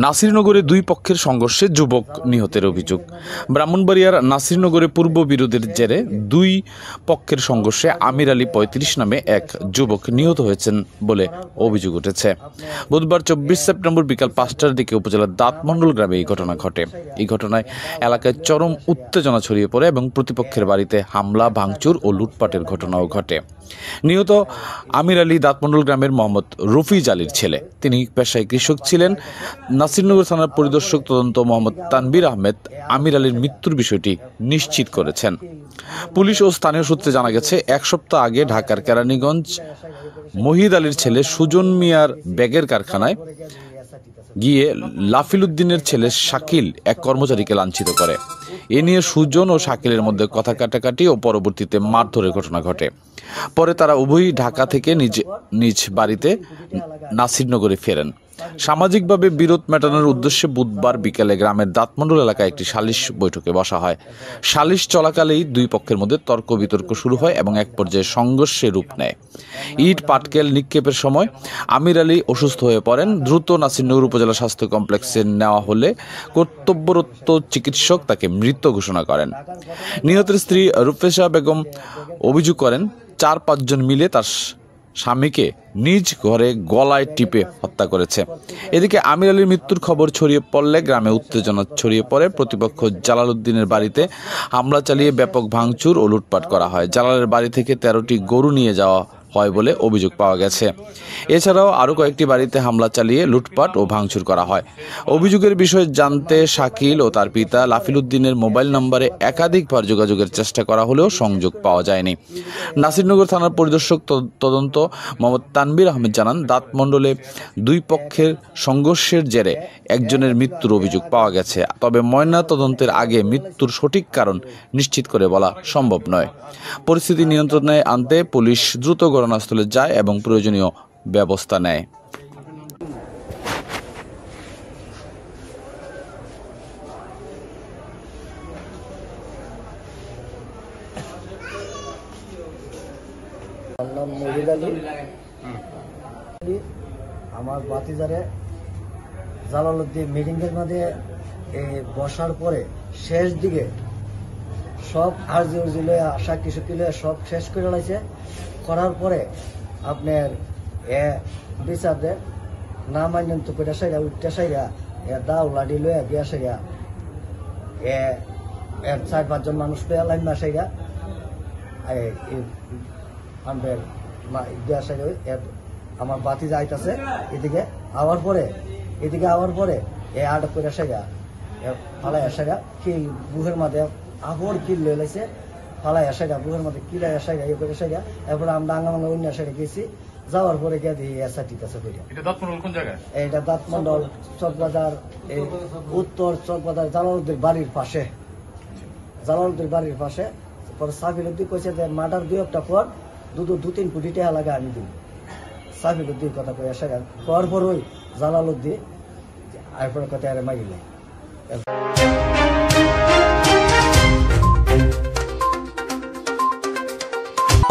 নাসিরনগরে দুই পক্ষের সংঘর্ষে যুবক নিহতের অভিযোগ। ব্রাহ্মণবাড়িয়ার নাসিরনগরে পূর্ব বিরোধের জেরে দুই পক্ষের সংঘর্ষে আমির আলী ৩৫ নামে এক যুবক নিহত হয়েছেন বলে অভিযোগ উঠেছে। বুধবার ২৪ সেপ্টেম্বর বিকাল ৫টার দিকে উপজেলার দাঁতমণ্ডল গ্রামে এই ঘটনা ঘটে। এই ঘটনায় এলাকায় চরম উত্তেজনা ছড়িয়ে পড়ে এবং প্রতিপক্ষের বাড়িতে হামলা, ভাঙচুর ও লুটপাটের ঘটনাও ঘটে। নিহত আমির আলী দাঁতমণ্ডল গ্রামের মোহাম্মদ রফিজ আলীর ছেলে। তিনি পেশায় কৃষক ছিলেন। নাসিরনগর থানার পরিদর্শক তদন্ত মোহাম্মদ তানবির আহমেদ আমির আলীর মৃত্যুর বিষয়টি নিশ্চিত করেছেন। পুলিশ ও স্থানীয় সূত্রে জানা গেছে, এক সপ্তাহ আগে ঢাকার কেরানীগঞ্জ মহিদ আলীর ছেলে সুজন মিয়ার ব্যাগের কারখানায় গিয়ে লাফিল উদ্দিনের ছেলে শাকিল এক কর্মচারীকে লাঞ্ছিত করে। এ নিয়ে সুজন ও শাকিলের মধ্যে কথা কাটাকাটি ও পরবর্তীতে মারধরের ঘটনা ঘটে। পরে তারা উভয়ই ঢাকা থেকে নিজ বাড়িতে নাসিরনগরে ফেরেন। সামাজিকভাবে বিরোধ মেটানোর উদ্দেশ্যে বুধবার বিকেলে গ্রামের দাঁতমণ্ডল এলাকায় একটি সালিশ বৈঠকে বসা হয়। সালিশ চলাকালেই দুই পক্ষের মধ্যে তর্ক বিতর্ক শুরু হয় এবং এক পর্যায়ে সংঘর্ষে রূপ নেয়। ইট পাটকেল নিক্ষেপের সময় আমির আলী অসুস্থ হয়ে পড়েন। দ্রুত নাসিরনগর উপজেলা স্বাস্থ্য কমপ্লেক্সে নেওয়া হলে কর্তব্যরত চিকিৎসক তাকে মৃত ঘোষণা করেন। নিহতের স্ত্রী রূপেশা বেগম অভিযোগ করেন, ৪-৫ জন মিলে তার স্বামীকে নিজ ঘরে গলায় টিপে হত্যা করেছে। এদিকে আমির আলীর মৃত্যুর খবর ছড়িয়ে পড়লে গ্রামে উত্তেজনা ছড়িয়ে পড়ে। প্রতিপক্ষ জালাল উদ্দিনের বাড়িতে হামলা চালিয়ে ব্যাপক ভাঙচুর ও লুটপাট করা হয়। জালালের বাড়ি থেকে ১৩টি গরু নিয়ে যাওয়া হয় বলে অভিযোগ পাওয়া গেছে। এছাড়াও আরও কয়েকটি বাড়িতে হামলা চালিয়ে লুটপাট ও ভাঙচুর করা হয়। অভিযোগের বিষয়ে জানতে শাকিল ও তার পিতা লাফিল উদ্দিনের মোবাইল নম্বরে একাধিকবার যোগাযোগের চেষ্টা করা হলেও সংযোগ পাওয়া যায়নি। নাসিরনগর থানার পরিদর্শক তদন্ত মোহাম্মদ তানবির আহমেদ জানান, দাঁতমণ্ডলে দুই পক্ষের সংঘর্ষের জেরে একজনের মৃত্যুর অভিযোগ পাওয়া গেছে। তবে ময়না তদন্তের আগে মৃত্যুর সঠিক কারণ নিশ্চিত করে বলা সম্ভব নয়। পরিস্থিতি নিয়ন্ত্রণে আনতে পুলিশ দ্রুত ঘটনাস্থলে যায় এবং প্রয়োজনীয় ব্যবস্থা নেয়। মহিদ আলী আমার বাতিজারে জালাল উদ্দিন মিটিংয়ের মধ্যে বসার পরে শেষ দিকে সব আর্জি উর্জি লয়ে আশা কিছু কিলো সব শেষ করে লাইছে। করার পরে আপনার বিচারে না মানেন তো পেটা সাইরা উঠতে সাইরা দাও লাডি লয়ে গিয়া সাইরা এর ৪-৫ জন মানুষ লয়ে লাইন না সাইরা আমাদের গিয়া সাইরা আমার বাতি যাইতেছে এদিকে আওয়ার পরে আটক করে সাইরা ফালাই সাইরা কি বুহের মাঝে আবর কিল লয়ে লাইছে। ফালাই সাইরা বুহের মধ্যে কিলা সাইরা ইয়ে করে সাইরা এরপরে আমরা আঙ্গামাঙ্গা অন্য সাইডে গেছি। যাওয়ার পরে গিয়ে দিই এসআইটিতে এটা দাঁতমণ্ডল চকবাজার উত্তর চকবাজার জালালউদ্দিন বাড়ির পাশে। পরে সাবির উদ্দিন কইছে যে মার্ডার ২-১টা পর ২-৩ কোটি টাকা লাগে আমি দিই। সাবির উদ্দিন কথা কই আসে করার পর ওই জালালউদ্দিন এরপরে কথা আরে মারিলে।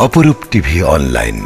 অপরূপ টিভি অনলাইন।